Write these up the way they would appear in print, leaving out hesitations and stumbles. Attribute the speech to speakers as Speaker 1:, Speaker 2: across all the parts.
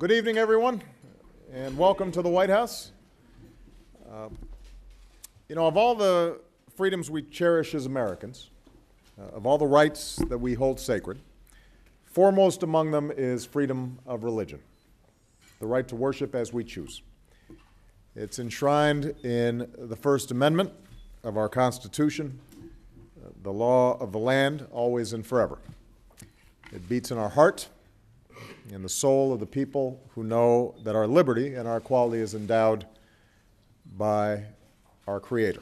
Speaker 1: Good evening, everyone, and welcome to the White House. Of all the freedoms we cherish as Americans, of all the rights that we hold sacred, foremost among them is freedom of religion, the right to worship as we choose. It's enshrined in the First Amendment of our Constitution, the law of the land, always and forever. It beats in our heart, in the soul of the people who know that our liberty and our equality is endowed by our Creator.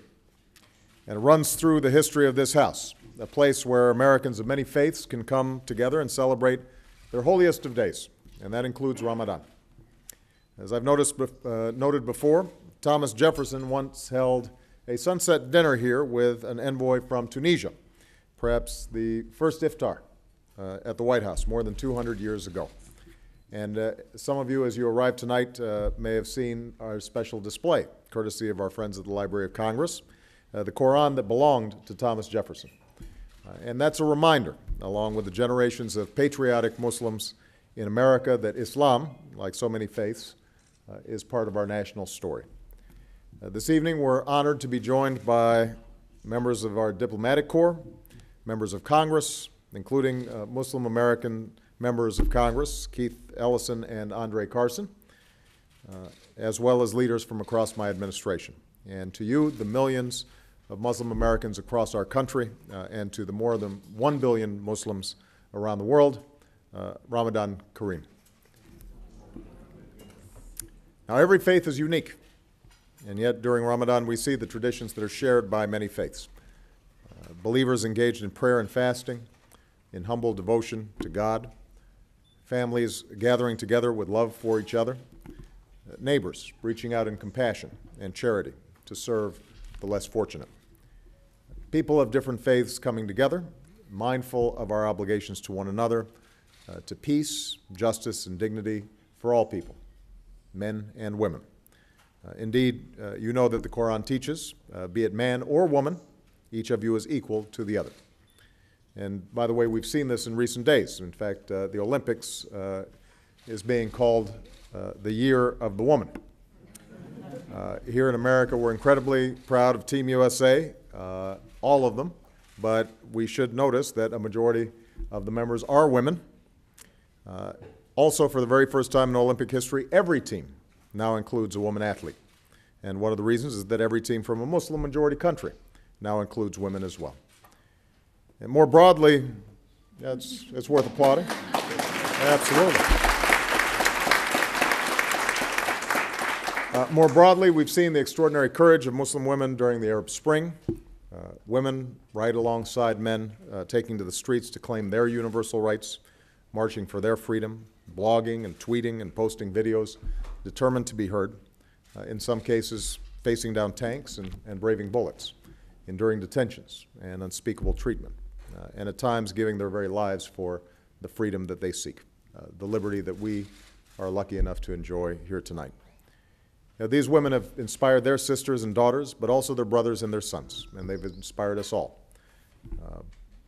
Speaker 1: And it runs through the history of this house, a place where Americans of many faiths can come together and celebrate their holiest of days, and that includes Ramadan. As I've noted before, Thomas Jefferson once held a sunset dinner here with an envoy from Tunisia, perhaps the first iftar at the White House more than 200 years ago. And some of you, as you arrived tonight, may have seen our special display, courtesy of our friends at the Library of Congress, the Quran that belonged to Thomas Jefferson. And that's a reminder, along with the generations of patriotic Muslims in America, that Islam, like so many faiths, is part of our national story. This evening, we're honored to be joined by members of our diplomatic corps, members of Congress, including Muslim American members of Congress, Keith Ellison and Andre Carson, as well as leaders from across my administration. And to you, the millions of Muslim Americans across our country, and to the more than 1 billion Muslims around the world, Ramadan Kareem. Now, every faith is unique, and yet during Ramadan we see the traditions that are shared by many faiths. Believers engaged in prayer and fasting, in humble devotion to God, families gathering together with love for each other, neighbors reaching out in compassion and charity to serve the less fortunate. People of different faiths coming together, mindful of our obligations to one another, to peace, justice, and dignity for all people, men and women. Indeed, you know that the Quran teaches, be it man or woman, each of you is equal to the other. And by the way, we've seen this in recent days. In fact, the Olympics is being called the year of the woman. Here in America, we're incredibly proud of Team USA, all of them, but we should notice that a majority of the members are women. Also, for the very first time in Olympic history, every team now includes a woman athlete. And one of the reasons is that every team from a Muslim-majority country now includes women as well. And more broadly, it's worth applauding. Absolutely. More broadly, we've seen the extraordinary courage of Muslim women during the Arab Spring. Women right alongside men taking to the streets to claim their universal rights, marching for their freedom, blogging and tweeting and posting videos, determined to be heard, in some cases facing down tanks and braving bullets, enduring detentions and unspeakable treatment, and at times giving their very lives for the freedom that they seek, the liberty that we are lucky enough to enjoy here tonight. Now, these women have inspired their sisters and daughters, but also their brothers and their sons, and they've inspired us all.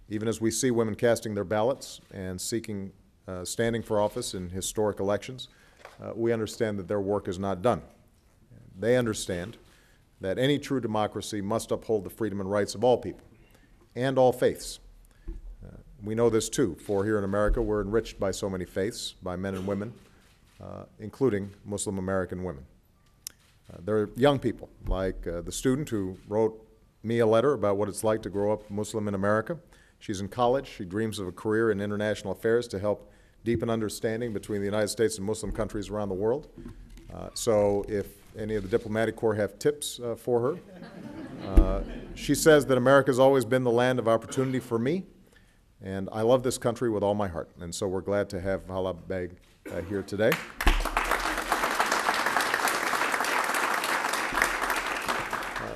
Speaker 1: Even as we see women casting their ballots and seeking standing for office in historic elections, we understand that their work is not done. They understand that any true democracy must uphold the freedom and rights of all people and all faiths. We know this too, for here in America we're enriched by so many faiths, by men and women, including Muslim American women. There are young people, like the student who wrote me a letter about what it's like to grow up Muslim in America. She's in college. She dreams of a career in international affairs to help deepen understanding between the United States and Muslim countries around the world. So if any of the diplomatic corps have tips for her, she says that America has always been the land of opportunity for me, and I love this country with all my heart. And so we're glad to have Hala Beg here today.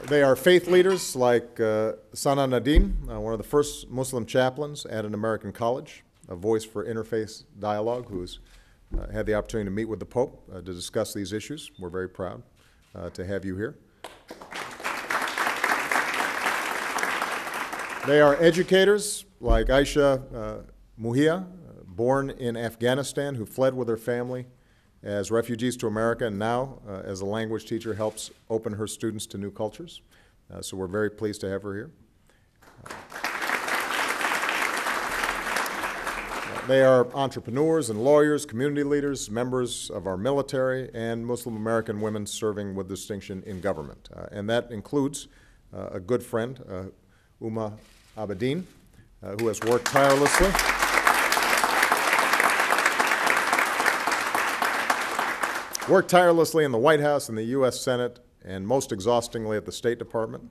Speaker 1: They are faith leaders like Sanaa Nadim, one of the first Muslim chaplains at an American college, a voice for interfaith dialogue, who's had the opportunity to meet with the Pope to discuss these issues. We're very proud to have you here. They are educators like Aisha Muhia, born in Afghanistan, who fled with her family as refugees to America, and now as a language teacher helps open her students to new cultures. So we're very pleased to have her here. They are entrepreneurs and lawyers, community leaders, members of our military, and Muslim American women serving with distinction in government. And that includes a good friend, Uma Abedin, who has worked tirelessly. Worked tirelessly in the White House and the U.S. Senate, and most exhaustingly at the State Department,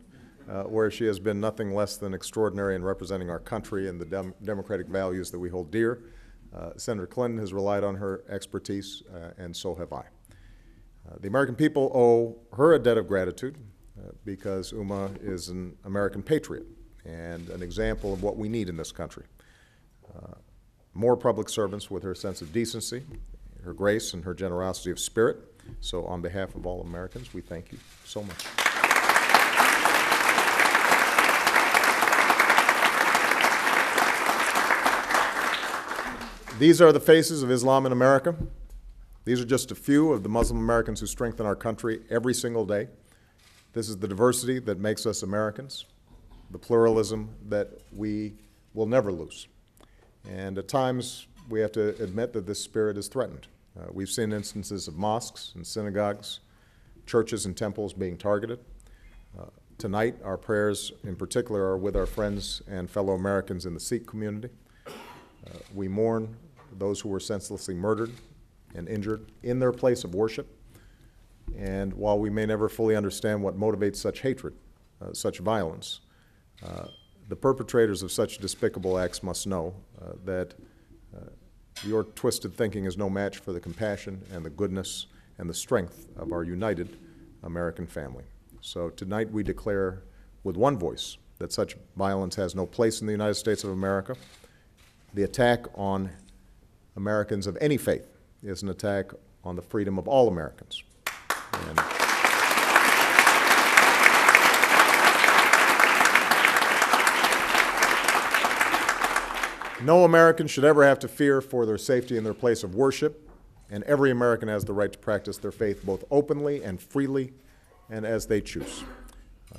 Speaker 1: where she has been nothing less than extraordinary in representing our country and the democratic values that we hold dear. Senator Clinton has relied on her expertise, and so have I. The American people owe her a debt of gratitude because Uma is an American patriot and an example of what we need in this country. More public servants with her sense of decency, her grace, and her generosity of spirit. So on behalf of all Americans, we thank you so much. These are the faces of Islam in America. These are just a few of the Muslim Americans who strengthen our country every single day. This is the diversity that makes us Americans, the pluralism that we will never lose. And at times, we have to admit that this spirit is threatened. We've seen instances of mosques and synagogues, churches and temples being targeted. Tonight, our prayers in particular are with our friends and fellow Americans in the Sikh community. We mourn those who were senselessly murdered and injured in their place of worship. And while we may never fully understand what motivates such hatred, such violence, the perpetrators of such despicable acts must know that your twisted thinking is no match for the compassion and the goodness and the strength of our united American family. So tonight we declare with one voice that such violence has no place in the United States of America. The attack on Americans of any faith is an attack on the freedom of all Americans. And no American should ever have to fear for their safety in their place of worship, and every American has the right to practice their faith both openly and freely and as they choose.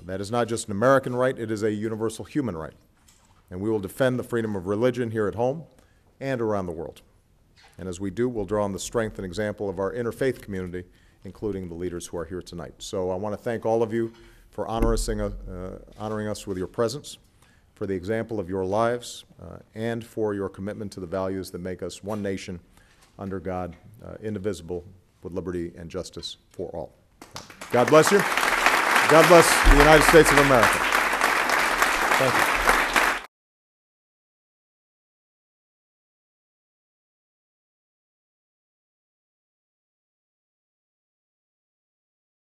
Speaker 1: That is not just an American right, it is a universal human right. And we will defend the freedom of religion here at home and around the world. And as we do, we'll draw on the strength and example of our interfaith community, including the leaders who are here tonight. So I want to thank all of you for honoring us with your presence, for the example of your lives, and for your commitment to the values that make us one nation under God, indivisible, with liberty and justice for all. God bless you. God bless the United States of America. Thank you.